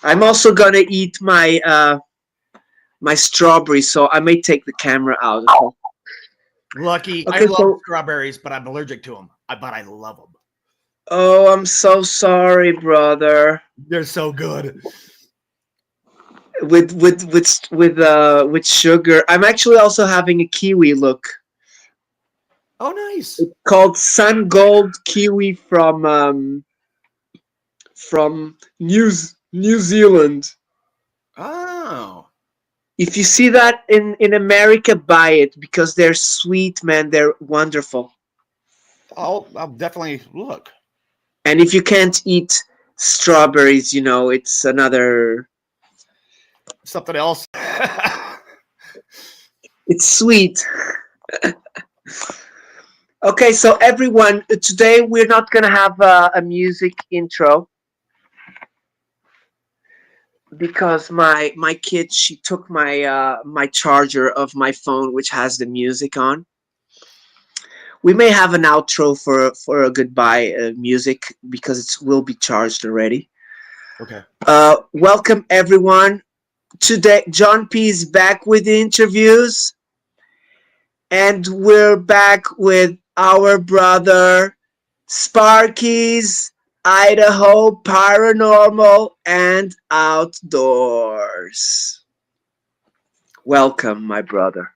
I'm also gonna eat my strawberry, so I may take the camera out. Okay. Lucky. I Okay. love So, strawberries, but I'm allergic to them. But I love them. oh, I'm so sorry, brother. They're so good. With sugar. I'm actually also having a kiwi. Look, Oh, nice. it's called Sun Gold Kiwi from New Zealand. Oh, If you see that in America, buy it because they're sweet, man. They're wonderful. I'll definitely look. And if you can't eat strawberries, it's another. Something else. It's sweet. Okay, so everyone, today we're not gonna have a music intro because my kid, she took my charger of my phone, which has the music on. We may have an outro for a goodbye music because it will be charged already. Okay. Welcome everyone. Today, John P is back with the interviews, and we're back with our brother Sparkys, Idaho Paranormal and Outdoors. Welcome, my brother.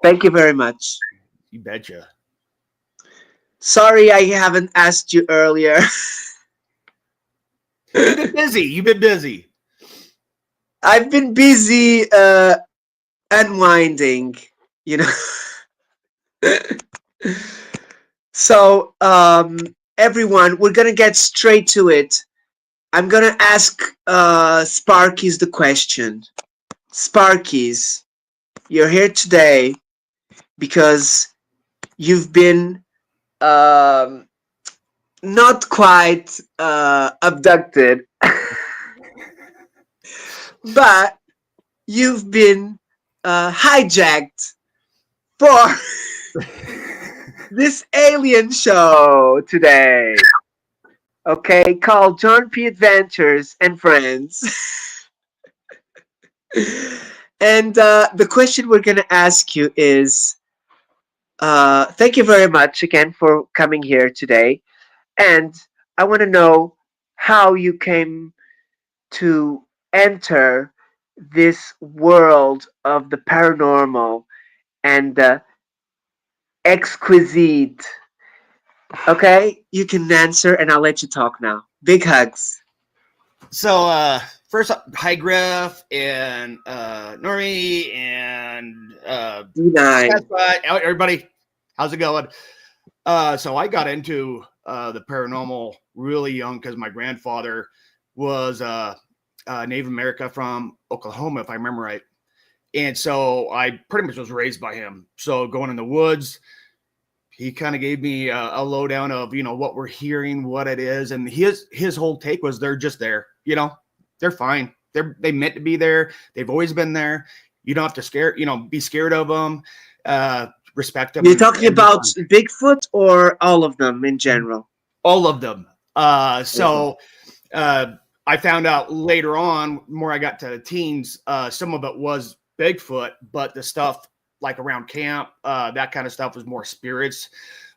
Thank you very much. You betcha. Sorry I haven't asked you earlier. You've been busy. You've been busy. I've been busy unwinding, you know. So, everyone, we're gonna get straight to it. I'm gonna ask Sparky's the question. Sparky's, you're here today because you've been not quite abducted, but you've been hijacked for this alien show today. Okay, called John P. Adventures and Friends. And the question we're going to ask you is thank you very much again for coming here today. And I want to know how you came to enter this world of the paranormal and the exquisite. Okay, you can answer and I'll let you talk now. Big hugs. So, first up, High Griff and Normie and D9. everybody, how's it going? So I got into the paranormal really young because my grandfather was Native American from Oklahoma, if I remember right. And so I pretty much was raised by him. So going in the woods, he kind of gave me a lowdown of, what we're hearing, what it is. And his whole take was they're just there, they're fine. They meant to be there. They've always been there. You don't have to be scared of them, respect them. You're talking about Bigfoot or all of them in general? All of them. So I found out later on, more I got to the teens, some of it was Bigfoot, but the stuff like around camp, that kind of stuff was more spirits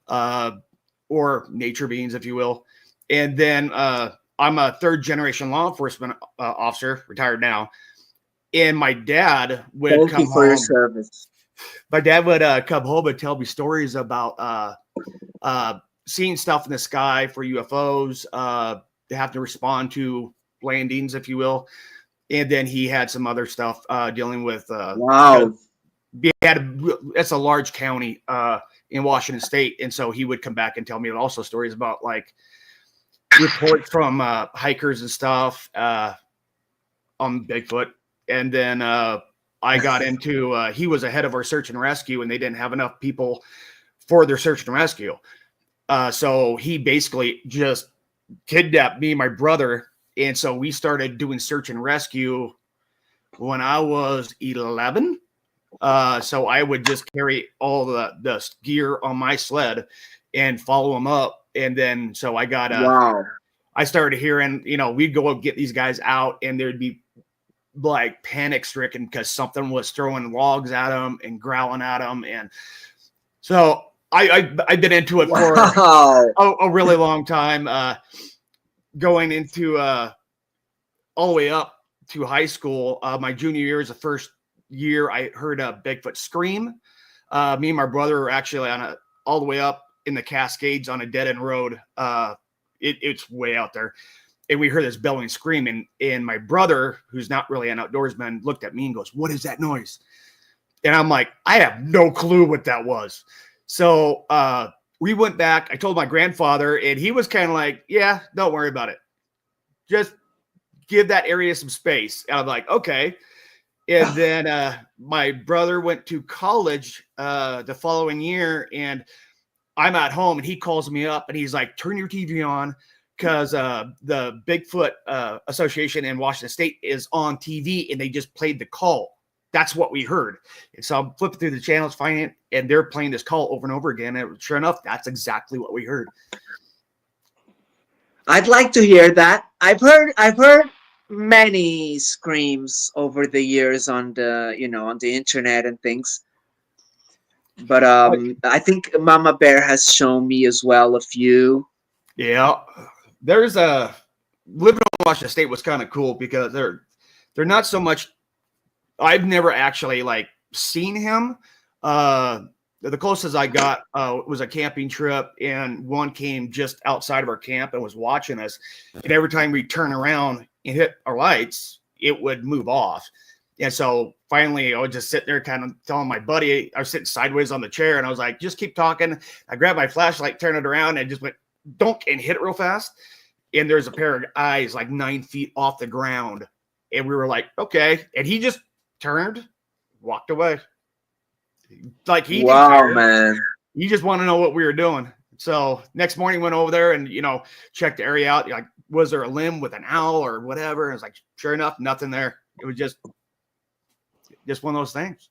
or nature beings, if you will. And then I'm a third generation law enforcement officer, retired now. And my dad would come home. Your service. My dad would come home and tell me stories about seeing stuff in the sky for UFOs. They have to respond to landings, if you will. And then he had some other stuff dealing with. Wow. It's a large county in Washington State. And so he would come back and tell me also stories about like reports from hikers and stuff on Bigfoot. And then I got into, he was ahead of our search and rescue, and they didn't have enough people for their search and rescue. So he basically just kidnapped me and my brother. And so we started doing search and rescue when I was 11. So I would just carry all the gear on my sled and follow them up. And then, so I got I started hearing, we'd go get these guys out and there'd be like panic stricken because something was throwing logs at them and growling at them. And so I've been into it for Wow. a really long time, going into all the way up to high school. My junior year is the first year I heard a Bigfoot scream. Me and my brother were actually all the way up in the Cascades on a dead end road. It's way out there. And we heard this bellowing scream. And my brother, who's not really an outdoorsman, looked at me and goes, "What is that noise?" And I'm like, I have no clue what that was. So we went back. I told my grandfather, and he was kind of like, "Yeah, don't worry about it. Just give that area some space." And I'm like, okay. And then my brother went to college the following year, and I'm at home, and he calls me up, and he's like, "Turn your TV on because the Bigfoot Association in Washington State is on TV, and they just played the call." That's what we heard. And so I'm flipping through the channels, finding it, and they're playing this call over and over again. And sure enough, that's exactly what we heard. I'd like to hear that. I've heard many screams over the years on the internet and things. But I think Mama Bear has shown me as well a few. Yeah, there's a living in Washington State was kind of cool because they're not so much. I've never actually like seen him. The closest I got was a camping trip, and one came just outside of our camp and was watching us. And every time we turn around and hit our lights, it would move off. And so finally, I would just sit there, kind of telling my buddy. I was sitting sideways on the chair, and I was like, "Just keep talking." I grabbed my flashlight, turned it around, and just went donk and hit it real fast. And there's a pair of eyes like 9 feet off the ground, and we were like, "Okay." And he just turned, walked away. Like he didn't Wow, care. man. He just wanted to know what we were doing. So next morning went over there and checked the area out. Like, was there a limb with an owl or whatever? And it's like, sure enough, nothing there. It was just one of those things.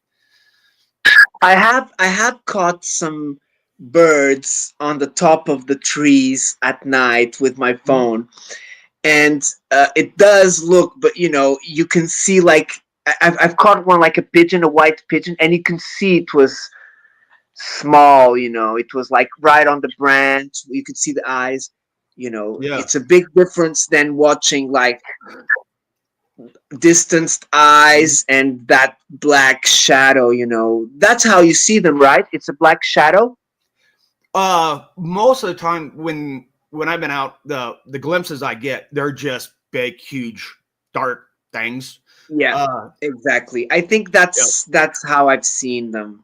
I have caught some birds on the top of the trees at night with my phone, and it does look, but you can see like I've caught one like a pigeon, a white pigeon, and you can see it was small. It was like right on the branch. You could see the eyes. Yeah. It's a big difference than watching like distanced eyes and that black shadow. That's how you see them, right? It's a black shadow. Most of the time when I've been out, the glimpses I get, they're just big, huge, dark things. Yeah, exactly. I think that's how I've seen them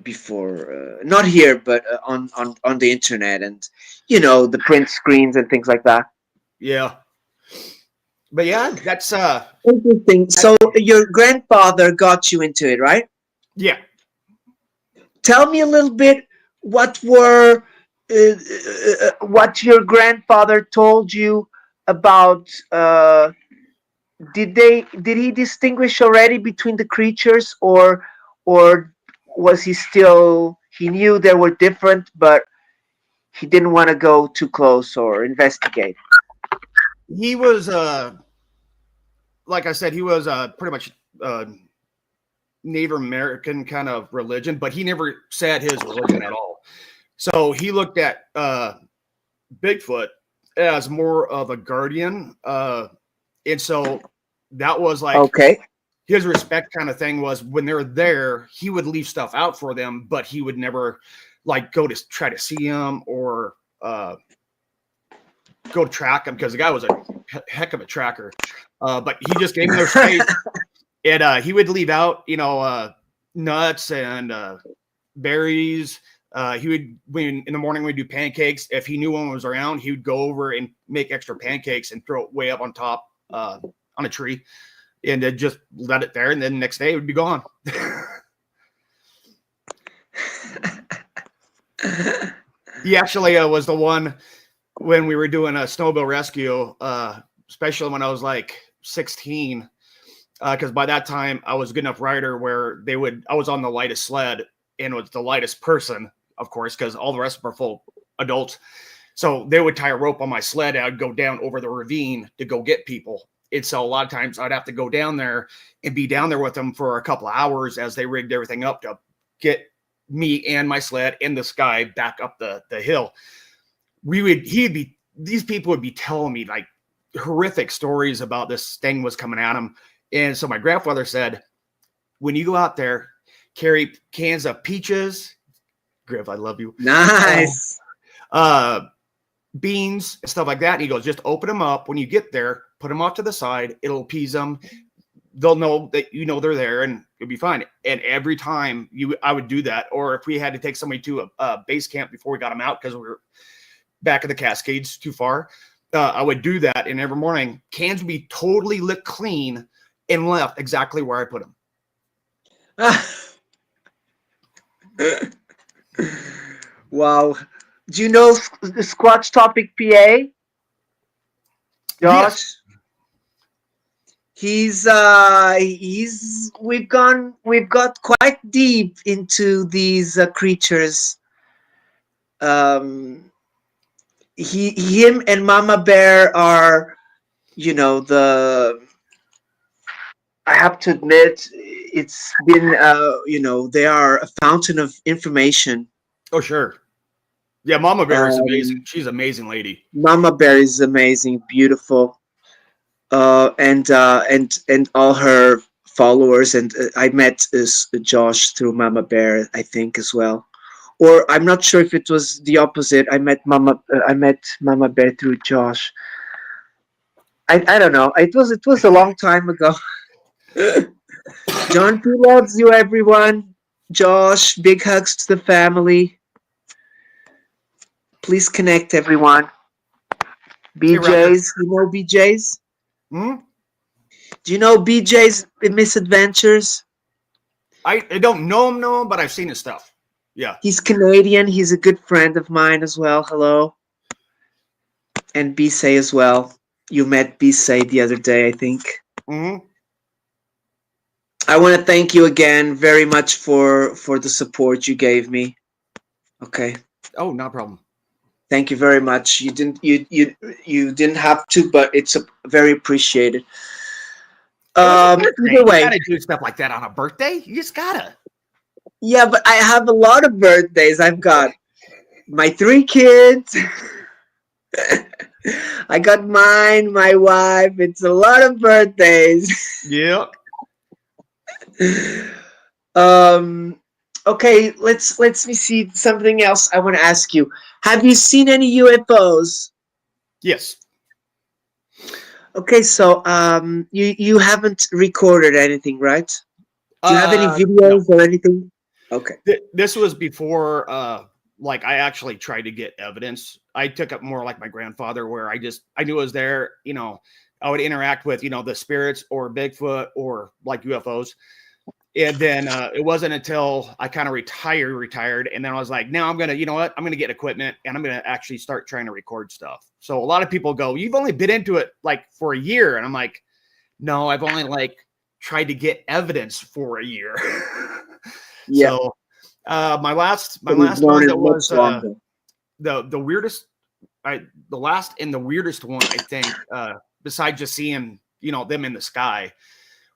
before. Not here, but on the internet, and the print screens and things like that. Yeah. But yeah, that's Interesting. So your grandfather got you into it, right? yeah. Tell me a little bit what were what your grandfather told you about. Did he distinguish already between the creatures, or was he knew they were different, but he didn't want to go too close or investigate? He was like I said, he was pretty much Native American kind of religion, but he never said his religion at all. So he looked at Bigfoot as more of a guardian. And so that was like Okay. his respect kind of thing was when they're there, he would leave stuff out for them, but he would never like go to try to see them or go track them because the guy was a heck of a tracker. But he just gave them their space. And he would leave out, nuts and berries. He would, when in the morning we'd do pancakes. If he knew one was around, he would go over and make extra pancakes and throw it way up on top on a tree, and then just let it there. And then the next day it would be gone. He actually was the one when we were doing a snowmobile rescue, especially when I was like 16. Because by that time I was a good enough rider where I was on the lightest sled and was the lightest person, of course, because all the rest were full adults. So they would tie a rope on my sled. And I'd go down over the ravine to go get people. And so a lot of times I'd have to go down there and be down there with them for a couple of hours as they rigged everything up to get me and my sled and this guy back up the hill. These people would be telling me like horrific stories about this thing was coming at them. And so my grandfather said, when you go out there, carry cans of peaches. Griff, I love you. Nice. Beans and stuff like that. And he goes, just open them up when you get there, put them off to the side. It'll appease them. They'll know that you know they're there and it'll be fine. And every time I would do that. Or if we had to take somebody to a base camp before we got them out because we were back in the Cascades too far, I would do that. And every morning, cans would be totally licked clean and left exactly where I put them. Wow. Do you know the Squatch Topic PA? Josh? Yes. We've got quite deep into these creatures. Him and Mama Bear are, I have to admit, it's been, they are a fountain of information. Oh, sure. Yeah, Mama Bear is amazing. She's an amazing lady. Mama Bear is amazing, beautiful, and all her followers. And I met Josh through Mama Bear, I think, as well. Or I'm not sure if it was the opposite. I met Mama Bear through Josh. I don't know. It was a long time ago. John P loves you, everyone. Josh, big hugs to the family. Please connect, everyone. BJ's, you know BJ's? Hmm? Do you know BJ's Misadventures? I don't know him, but I've seen his stuff. Yeah. He's Canadian. He's a good friend of mine as well. Hello. And Bisay as well. You met Bisay the other day, I think. Mm-hmm. I want to thank you again very much for the support you gave me. Okay. Oh, no problem. Thank you very much. You didn't have to, but it's very appreciated. Either way, you gotta do stuff like that on a birthday. You just gotta. Yeah, but I have a lot of birthdays. I've got my 3 kids. I got mine, my wife. It's a lot of birthdays. Yeah. Okay, let's me see something else I want to ask you. Have you seen any UFOs? Yes. Okay, so you haven't recorded anything, right? Do you have any videos or anything? Okay. This was before like I actually tried to get evidence. I took it more like my grandfather where I knew it was there, I would interact with, the spirits or Bigfoot or like UFOs. And then it wasn't until I kind of retired. And then I was like, now I'm going to, I'm going to get equipment and I'm going to actually start trying to record stuff. So a lot of people go, you've only been into it like for a year. And I'm like, no, I've only like tried to get evidence for a year. Yeah. So my last one that was the weirdest, the last and the weirdest one, I think, besides just seeing, them in the sky,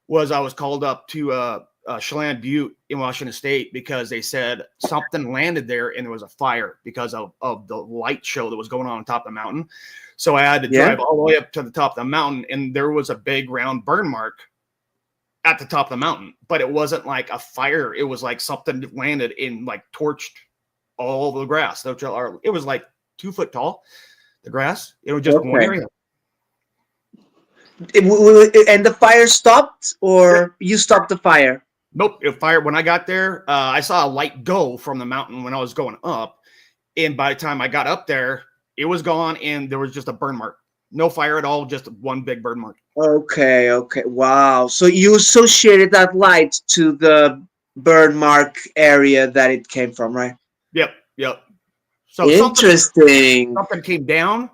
was I was called up to Chelan Butte in Washington State because they said something landed there and there was a fire because of the light show that was going on top of the mountain. So I had to drive all the way up to the top of the mountain, and there was a big round burn mark at the top of the mountain, but it wasn't like a fire. It was like something landed and like torched all the grass. It was like 2 foot tall, the grass. It was just one area. And the fire stopped, or you stopped the fire? Nope, it fired. When I got there, I saw a light go from the mountain when I was going up. And by the time I got up there, it was gone and there was just a burn mark. No fire at all, just one big burn mark. Okay. Wow. So you associated that light to the burn mark area that it came from, right? Yep. So interesting. Something came down,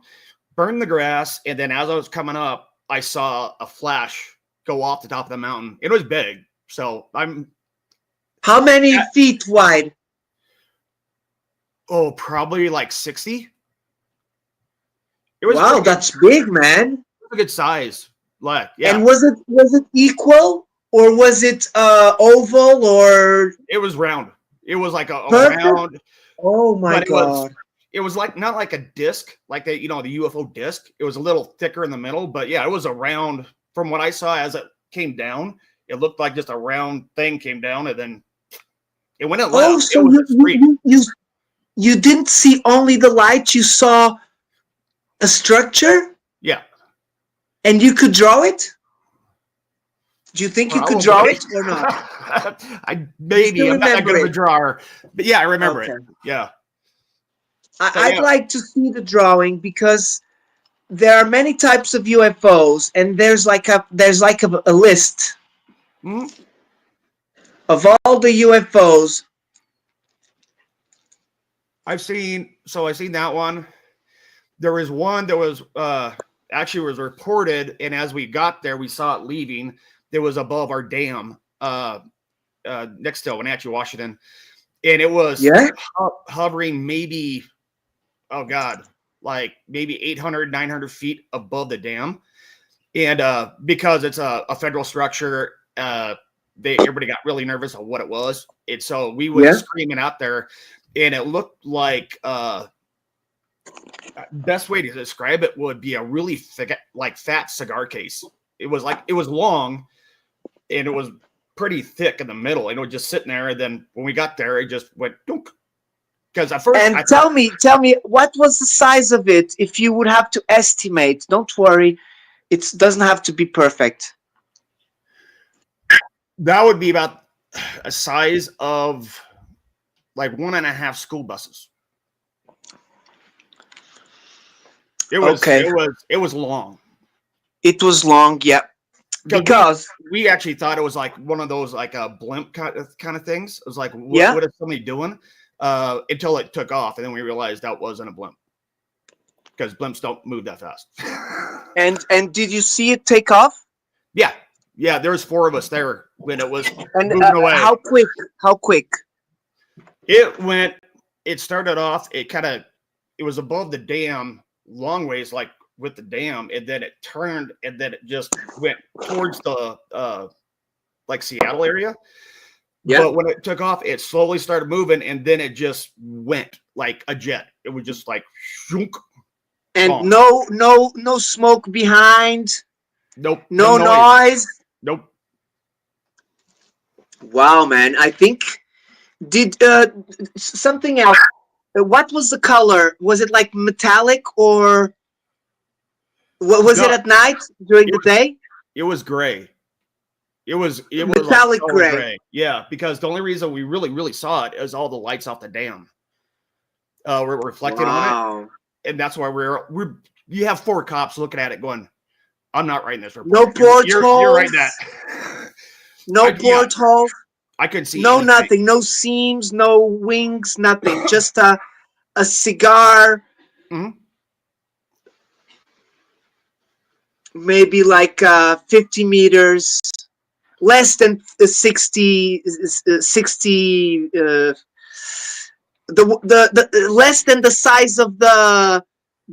burned the grass, and then as I was coming up, I saw a flash go off the top of the mountain. It was big. So How many feet wide? Oh, probably like 60. It was Wow, pretty good. that's big, man. A good size. Like, yeah, And was it equal or was it oval or it was round. It was like a perfect? round, Oh my but God. it was like not like a disc, like the UFO disc. It was a little thicker in the middle, but yeah, it was a round. From what I saw as it came down, it looked like just a round thing came down, and then it went and Oh, left. It so was you just you straight. you you, you didn't see only the light, you saw a structure Yeah, and you could draw it? Do you think you could draw probably. it or not? I You still maybe I'm not that remember good of a it? drawer, but yeah, I remember it. Okay. Yeah. So I'd yeah. like to see the drawing because there are many types of UFOs, and there's like a list Mhm. of all the UFOs. I've seen that one. There was one that was actually was reported, and as we got there, we saw it leaving. That was above our dam, next to Wenatchee, Washington, and it was Yeah, hovering maybe, oh god, like maybe 800, 900 feet above the dam, and because it's a federal structure, everybody got really nervous of what it was, and so we went yeah. screaming out there, and it looked like best way to describe it would be a really thick, like fat cigar case. It was long and it was pretty thick in the middle, and it was just sitting there. And then when we got there, it just went dunk. Because at first I And thought tell me, what was the size of it? If you would have to estimate, don't worry, it doesn't have to be perfect. that would be about a size of like one and a half school buses. Okay, It was long it was long, yeah. because Because we actually thought it was like one of those like a blimp kind of things. It was like yeah, what is somebody doing? Until it took off, and then we realized that wasn't a blimp because blimps don't move that fast. and did you see it take off? Yeah, yeah. There was four of us there when it was And moving away. how quick? How quick? It went. It started off. It was above the dam, long ways, like with the dam, and then it turned, and then it just went towards the like Seattle area. Yeah. But when it took off, it slowly started moving, and then it just went like a jet. It was just like, shunk, And gone. no smoke behind, Nope, no no noise. noise. Nope. Wow, man. I think did something else. What was the color? Was it like metallic or was it No, at night during it the was day? it was gray. It was like Metallic solid gray. gray. Yeah, because the only reason we really saw it is all the lights off the dam were reflecting on it, Wow. and that's why we're you have four cops looking at it going, I'm not writing this No report. You're portholes. writing that. No Yeah, portholes. I couldn't see No anything. nothing. No seams. No wings. Nothing. Just a cigar. Mhm. Maybe like 50 meters. Less than 60, 60 the less than the size of the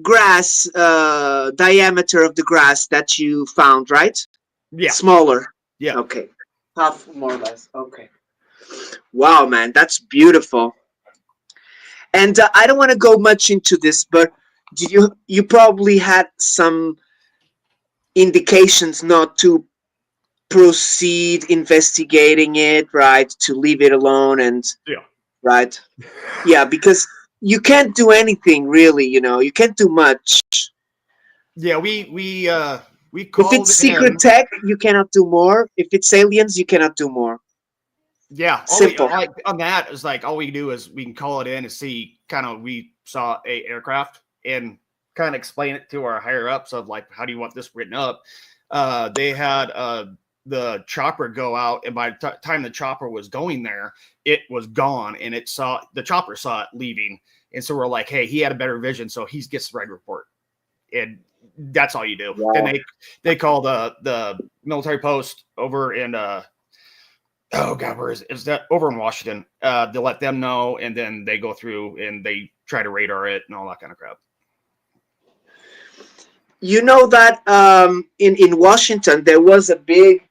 grass diameter of the grass that you found, right? Yeah, Smaller. yeah. Okay. Half more or less. Okay. Wow, man, that's beautiful. And I don't want to go much into this, but did you probably had some indications not to proceed investigating it, right? To leave it alone and Yeah. right. Yeah, because you can't do anything really, you can't do much. Yeah, we If called it's secret in. tech, you cannot do more. If it's aliens, you cannot do more. Yeah, all we Simple. like on that is like all we do is we can call it in and see kind of we saw a aircraft and kind of explain it to our higher ups of like how do you want this written up. They had the chopper go out, and by the time the chopper was going there, it was gone, and the chopper saw it leaving, and so we're like, hey, he had a better vision, so he gets the right report, and that's all you do. Then Wow. they call the military post over in oh god, where is that over in Washington? They let them know, and then they go through and they try to radar it and all that kind of crap. You know that in Washington there was a big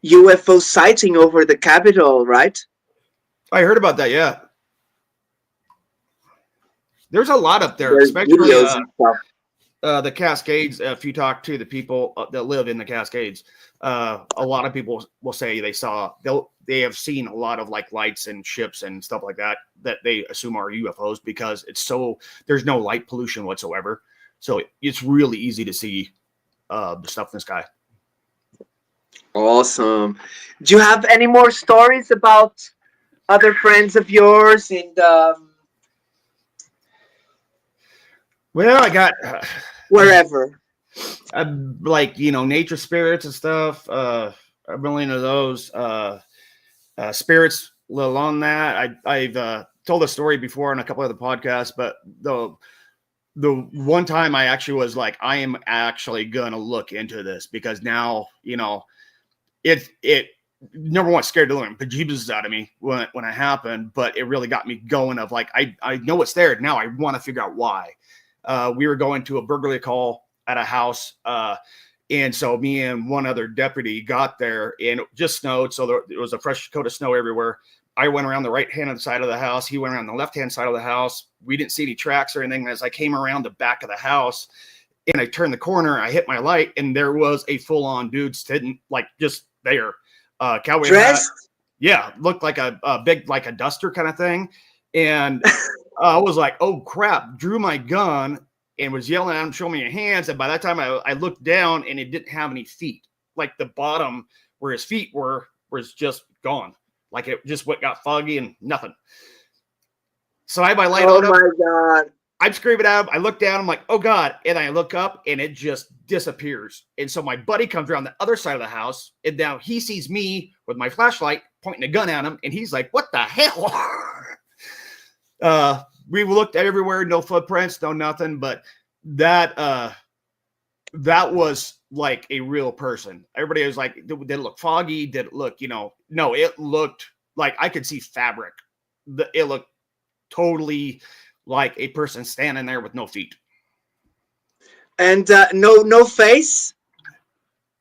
UFO sighting over the Capitol, right? I heard about that. Yeah, there's a lot up there, There's especially videos and stuff. the Cascades. If you talk to the people that live in the Cascades, a lot of people will say they have seen a lot of like lights and ships and stuff like that that they assume are UFOs because there's no light pollution whatsoever, so it's really easy to see the stuff in the sky. Awesome. Do you have any more stories about other friends of yours and Well, I wherever? like nature spirits and stuff. I'm really into those spirits. Along that, I've told a story before on a couple of the podcasts, but the one time I actually was like, I am actually gonna look into this because now it number one scared the living bejeebus out of me when it happened, but it really got me going. Of like, I know it's there now. I want to figure out why. We were going to a burglary call at a house. And so me and one other deputy got there and it just snowed. So there was a fresh coat of snow everywhere. I went around the right-hand side of the house. He went around the left-hand side of the house. We didn't see any tracks or anything. As I came around the back of the house and I turned the corner, I hit my light and there was a full-on dude sitting like just there. Cowboy hat. Dressed? Yeah, looked like a big, like a duster kind of thing. And I was like, oh crap, drew my gun and was yelling at him, show me your hands. And by that time I looked down and it didn't have any feet. Like the bottom where his feet were was just gone. Like it just got foggy and nothing. So I had my light Oh on up. my god. I'm screaming at him. I look down. I'm like, oh God. And I look up and it just disappears. And so my buddy comes around the other side of the house. And now he sees me with my flashlight pointing a gun at him. And he's like, what the hell? We looked everywhere, no footprints, no nothing. But that was like a real person. Everybody was like, did it look foggy? Did it look, no, it looked like I could see fabric. It looked totally like a person standing there with no feet. And no face?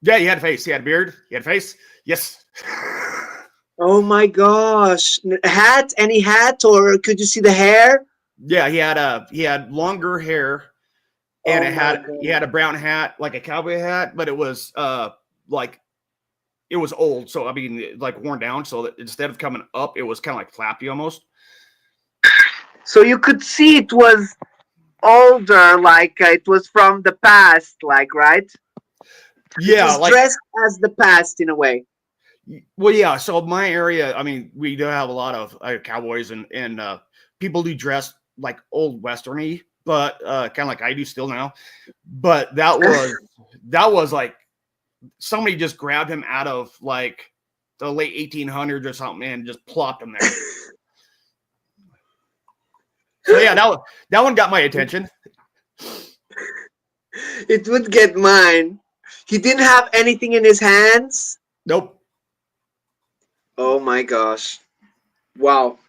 Yeah, he had a face. He had a beard. He had a face. Yes. Oh my gosh. Hat? Any hat? Or could you see the hair? Yeah, he had longer hair and Oh my he had god. a brown hat, like a cowboy hat, but it was like it was old. So I mean like worn down. So that instead of coming up, it was kind of like flappy almost. So you could see it was older, like it was from the past, like, right? It Yeah, was like dressed as the past in a way. well, yeah. So my area, I mean, we do have a lot of cowboys and people do dress like old westerny, but kind of like I do still now. But that was like somebody just grabbed him out of like the late 1800s or something and just plopped him there. So yeah, that one got my attention. It would get mine. He didn't have anything in his hands. Nope. Oh my gosh. Wow.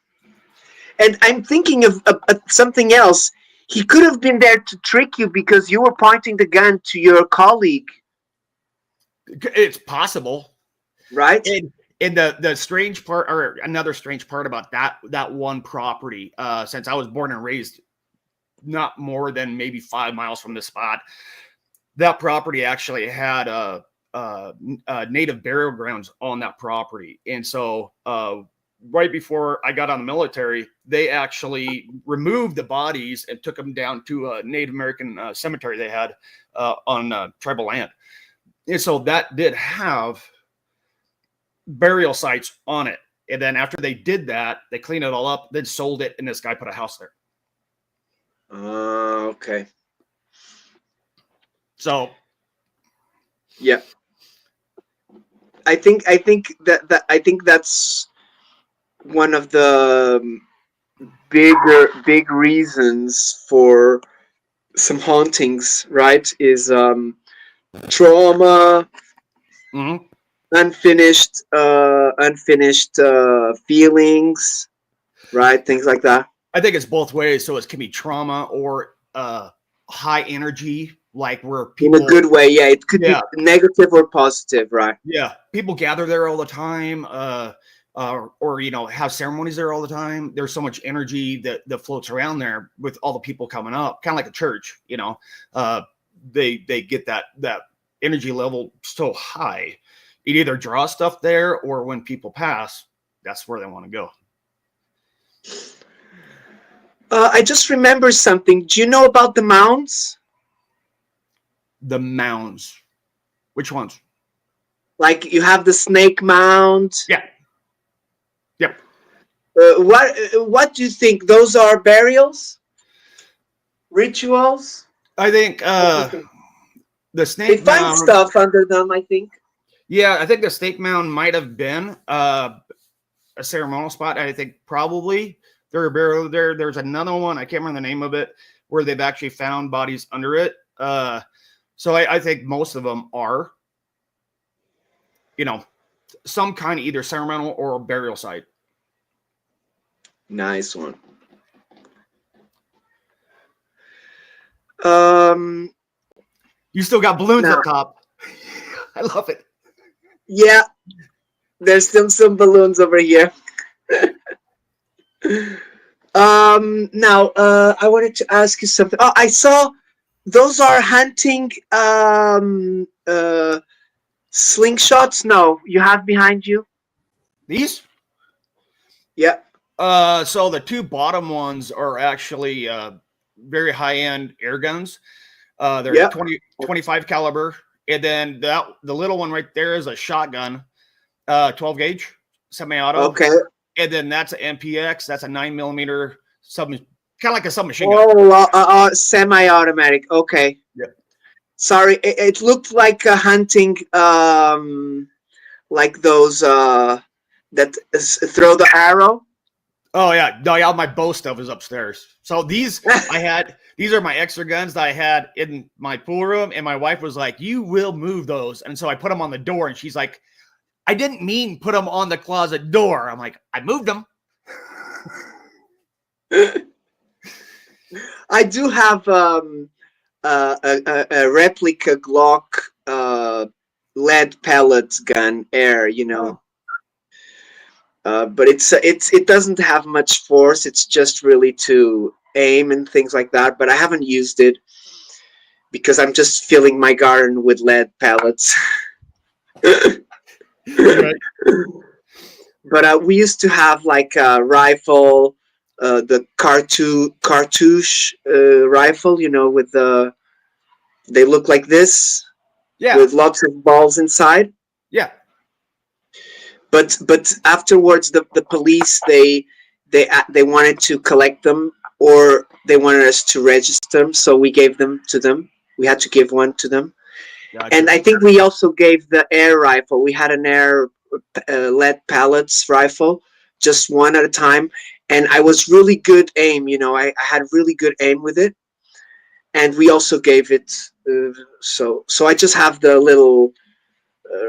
And I'm thinking of something else. He could have been there to trick you because you were pointing the gun to your colleague, It's possible. right? And the strange part, or another strange part about that one property, since I was born and raised not more than maybe 5 miles from this spot, that property actually had native burial grounds on that property. And so right before I got on the military, they actually removed the bodies and took them down to a Native American cemetery they had on tribal land. And so that did have burial sites on it. And then after they did that, they cleaned it all up, then sold it, and this guy put a house there. Okay. So Yeah. I think that's one of the big reasons for some hauntings, right? Is trauma, mhm. unfinished feelings, right? Things like that. I think it's both ways. So it can be trauma or high energy like where In a people, good way, yeah. It could be yeah, negative or positive, right? yeah, people gather there all the time, or have ceremonies there all the time. There's so much energy that floats around there with all the people coming up, kind of like a church. Uh, they get that energy level so high. It either draws stuff there, or when people pass, that's where they want to go. I just remember something. Do you know about the mounds? The mounds, which ones? Like you have the snake mound. Yeah, yep. What do you think? Those are burials, rituals? I think What do you think? the They snake find mound. stuff under them, I think. Yeah, I think the snake mound might have been a ceremonial spot. I think probably there are burial there. There's another one, I can't remember the name of it, where they've actually found bodies under it. So I think most of them are, some kind of either ceremonial or burial site. Nice one. Um, You still got balloons now, up top. I love it. yeah, there's still some balloons over here. Now, I wanted to ask you something. Oh, I saw those are hunting slingshots. No, you have behind you. These? Yeah, So the two bottom ones are actually very high end air guns. They're yeah. 25 caliber, and then the little one right there is a shotgun, 12 gauge semi-auto, Okay. and then that's an MPX. That's a 9mm sub, kind of like a submachine gun. Oh, semi-automatic. Okay. Yep. Sorry, it looked like a hunting, like those that throw the arrow. Oh yeah, no, yeah, my bow stuff is upstairs. So these are my extra guns that I had in my pool room, and my wife was like, "You will move those," and so I put them on the door, and she's like, "I didn't mean put them on the closet door." I'm like, "I moved them." I do have a replica Glock lead pellet gun, air, Oh, but it doesn't have much force. It's just really to aim and things like that. But I haven't used it because I'm just filling my garden with lead pellets. right. But we used to have like a rifle, the cartouche rifle, with they look like this Yeah, with lots of balls inside. yeah. But afterwards, the police they wanted to collect them, or they wanted us to register them, so we gave them to them. We had to give one to them, and Gotcha. I think we also gave the air rifle. We had an air lead pellets rifle, just one at a time, and I was really good aim. I had really good aim with it, and we also gave it. So I just have the little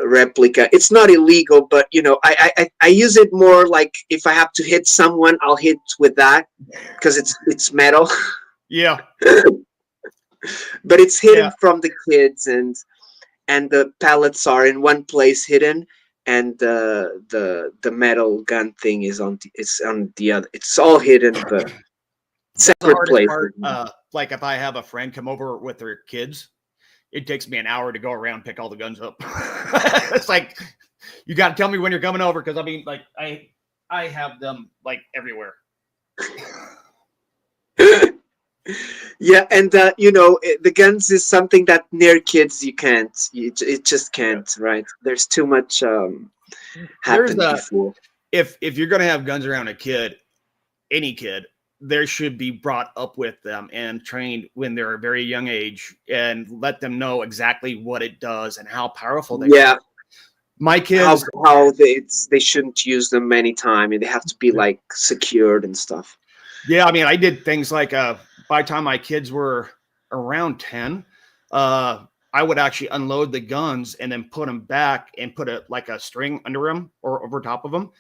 replica. It's not illegal, but I use it more like if I have to hit someone, I'll hit with that because it's metal, Yeah, but it's hidden yeah. from the kids, and the pellets are in one place hidden, and the metal gun thing is on the other. It's all hidden, but That's the separate hardest places. part. Like if I have a friend come over with their kids, it takes me an hour to go around and pick all the guns up. It's like you got to tell me when you're coming over, because I mean, like I have them like everywhere. Yeah, and the guns is something that near kids you can't. It just Yeah. can't, right? There's too much There's happened a before. if you're gonna have guns around a kid, any kid, there should be brought up with them and trained when they're a very young age, and let them know exactly what it does and how powerful they are. Yeah, My how kids, how they shouldn't use them many time, and they have to be like secured and stuff. yeah, I mean, I did things like by the time my kids were around 10, I would actually unload the guns and then put them back and put a string under them or over top of them,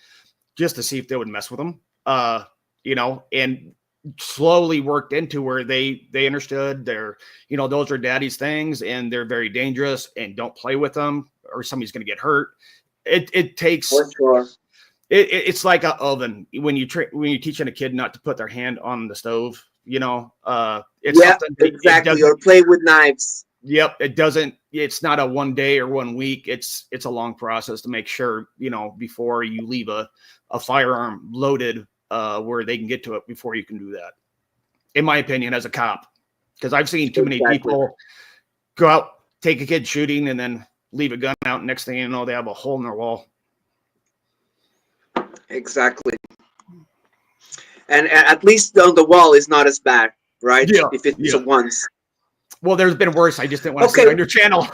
just to see if they would mess with them. And slowly worked into where they understood those are daddy's things and they're very dangerous and don't play with them or somebody's going to get hurt. It takes For sure. it's like an oven when you're teaching a kid not to put their hand on the stove. It's Yeah, something that it exactly. doesn't. Or play with knives. Yep, it doesn't. It's not a 1 day or 1 week. It's a long process to make sure before you leave a firearm loaded where they can get to it before you can do that. In my opinion, as a cop, because I've seen too many people go out, take a kid shooting, and then leave a gun out. Next thing you know, they have a hole in their wall. Exactly. And at least on the wall is not as bad, right? Yeah, If it's yeah. a once. Well, there's been worse. I just didn't want to say it on your channel.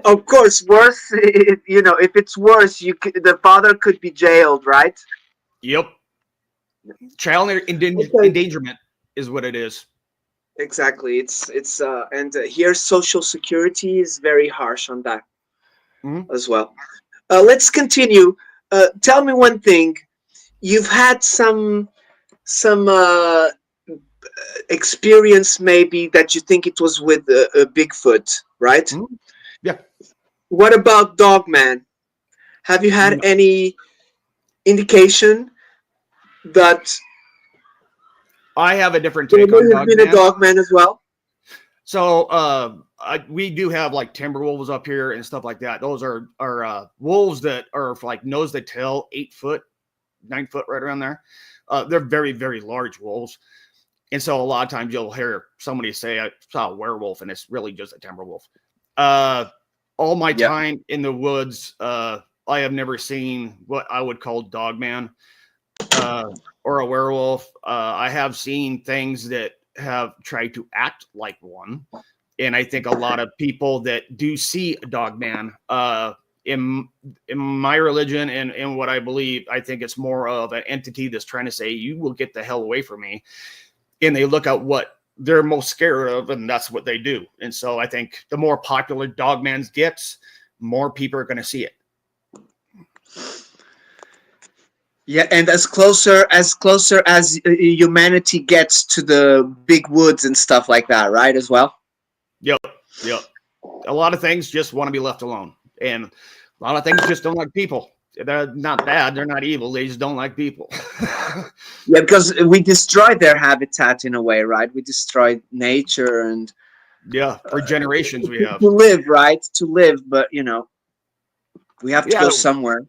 Of course, worse. If it's worse, the father could be jailed, right? Yep. Child endangerment is what it is. Exactly. And here Social Security is very harsh on that as well. Let's continue. Tell me one thing. You've had some experience maybe that you think it was with a Bigfoot, right? Yeah. What about Dogman? Have you had any indication that I have a different take on Dogman has been a Dogman as well? So we do have like timber wolves up here and stuff like that. Those are wolves that are like nose to tail, 8 foot, 9 foot, right around there. They're very, very large wolves. And so a lot of times you'll hear somebody say, I saw a werewolf, and it's really just a timber wolf. All my time in the woods, I have never seen what I would call Dogman or a werewolf. I have seen things that have tried to act like one. And I think a lot of people that do see a Dogman, in my religion and what I believe, I think it's more of an entity that's trying to say, you will get the hell away from me. And they look at what they're most scared of, and that's what they do. And so I think the more popular Dogman gets, more people are going to see it. Yeah, and as closer as humanity gets to the big woods and stuff like that, right? As well. Yep. A lot of things just want to be left alone, and a lot of things just don't like people. They're not bad. They're not evil. They just don't like people. Yeah, because we destroyed their habitat in a way, right? We destroyed nature and for generations we have to live, right? To live, but we have to go somewhere.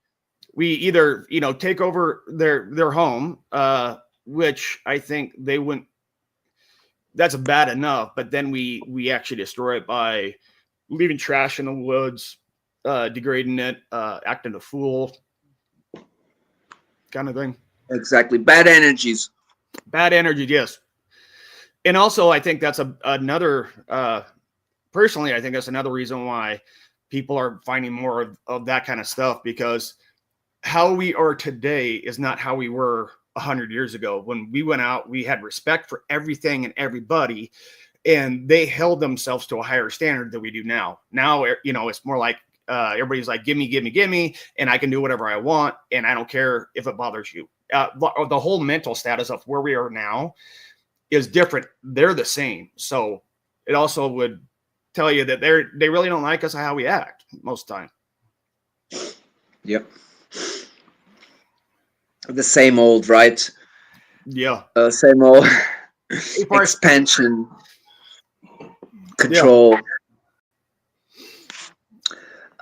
We either take over their home, which I think they wouldn't. That's bad enough, but then we actually destroy it by leaving trash in the woods, degrading it, acting a fool, kind of thing. Exactly. Bad energies. Bad energy, yes. And also, I think that's another. Personally, I think that's another reason why people are finding more of that kind of stuff, because how we are today is not how we were 100 years ago. When we went out, we had respect for everything and everybody, and they held themselves to a higher standard than we do now. Now, it's more like everybody's like, give me, and I can do whatever I want, and I don't care if it bothers you. The whole mental status of where we are now is different. They're the same. So it also would tell you that they really don't like us how we act most of the time. Yep. The same old, right? Yeah. Same old expansion, control.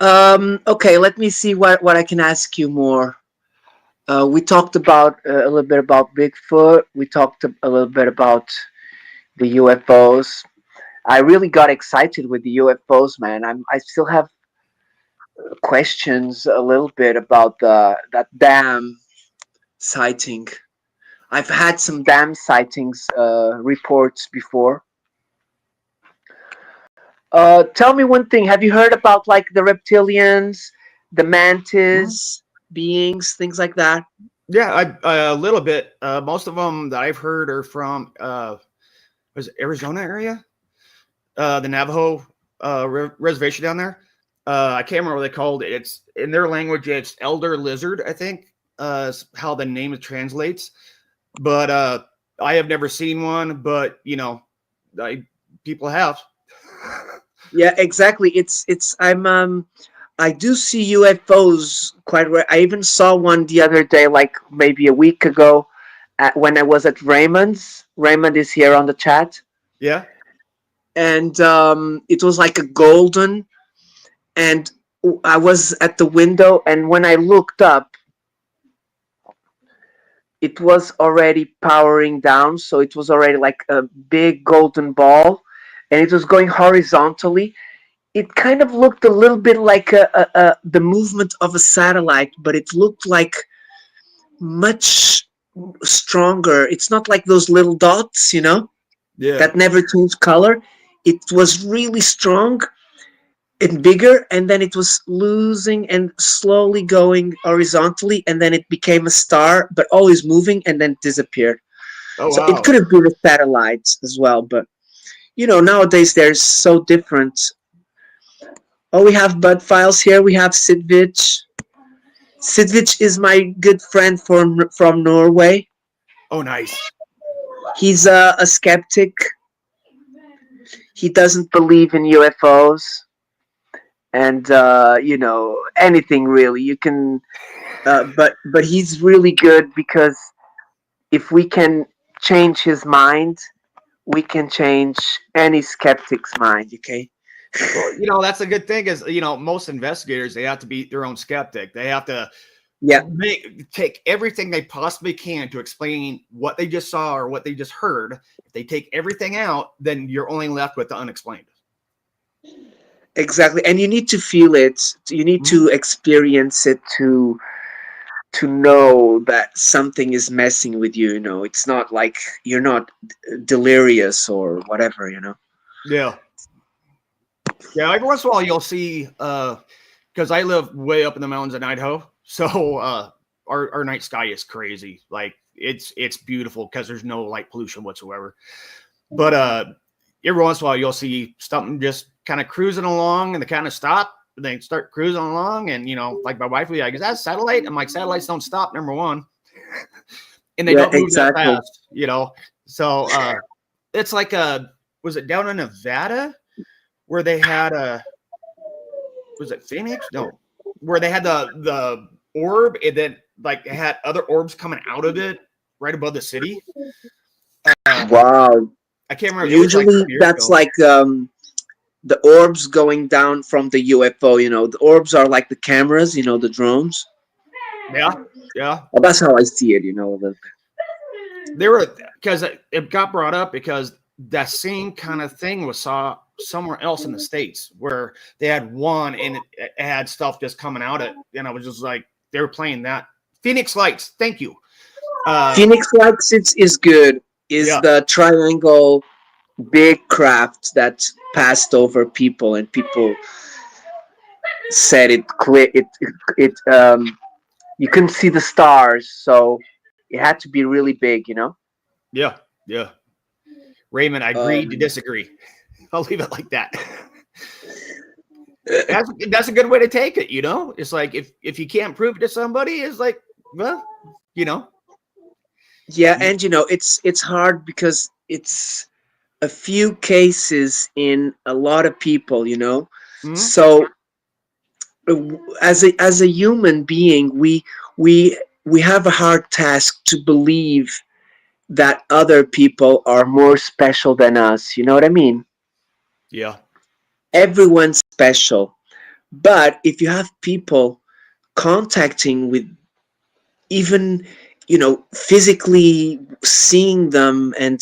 Yeah. Okay, let me see what I can ask you more. We talked about a little bit about Bigfoot. We talked a little bit about the UFOs. I really got excited with the UFOs, man. I still have questions a little bit about that dam sighting. I've had some dam sightings reports before. Tell me one thing. Have you heard about like the reptilians, the mantis beings, things like that? Yeah, a little bit. Most of them that I've heard are from was it Arizona area, the Navajo reservation down there. I can't remember what they called it. It's in their language. It's elder lizard, I think. how the name translates, but I have never seen one. But people have. Yeah, exactly. I do see UFOs quite rare. I even saw one the other day, like maybe a week ago, when I was at Raymond's. Raymond is here on the chat, Yeah. and it was like a golden. And I was at the window, and when I looked up, it was already powering down. So it was already like a big golden ball, and it was going horizontally. It kind of looked a little bit like the movement of a satellite, but it looked like much stronger. It's not like those little dots, Yeah. that never change color. It was really strong and bigger, and then it was losing and slowly going horizontally, and then it became a star, but always moving, and then disappeared. Oh So it wow. could have been a satellite as well, but nowadays they're so different. Oh, we have Bud Files here. We have Sidvich. Sidvich is my good friend from Norway. Oh nice. He's a skeptic. He doesn't believe in UFOs and anything really. You can, but he's really good because if we can change his mind, we can change any skeptic's mind. Okay. Well, that's a good thing is, most investigators, they have to be their own skeptic. They have to Yeah. take everything they possibly can to explain what they just saw or what they just heard. If they take everything out, then you're only left with the unexplained. Exactly, and you need to feel it. You need Mhm. to experience it to know that something is messing with you. It's not like you're not delirious or whatever. Yeah. Yeah. Every once in a while, you'll see, because I live way up in the mountains in Idaho. So our night sky is crazy. Like it's beautiful because there's no light pollution whatsoever. But every once in a while, you'll see something just kind of cruising along, and they kind of stop. And they start cruising along, and like my wife will be like, "Is that a satellite?" I'm like, "Satellites don't stop, number one, and they Yeah, don't move that exactly. fast." So it's like was it down in Nevada where they had a was it Phoenix? No, where they had the orb, and then like it had other orbs coming out of it right above the city. Uh, Wow. I can't remember. It was like a Usually couple years that's ago. like the orbs going down from the UFO. The orbs are like the cameras. The drones. Yeah, yeah. Well, that's how I see it. They were because it got brought up because that same kind of thing was saw somewhere else in the states where they had one and it had stuff just coming out of it, and I was just like, they were playing that Phoenix Lights. Thank you. Phoenix Lights is good. Is Yeah, the triangle big craft that passed over people, and people said it clear. It you couldn't see the stars, so it had to be really big. yeah, yeah. Raymond, I agree to Um, disagree. I'll leave it like that. That's a good way to take it. It's like if you can't prove it to somebody, it's like, well, you know, yeah, and it's hard because it's a few cases in a lot of people. mhm. So as a human being, we we have a hard task to believe that other people are more special than us. You know what I mean? Yeah, Everyone's special. But if you have people contacting with, even physically seeing them and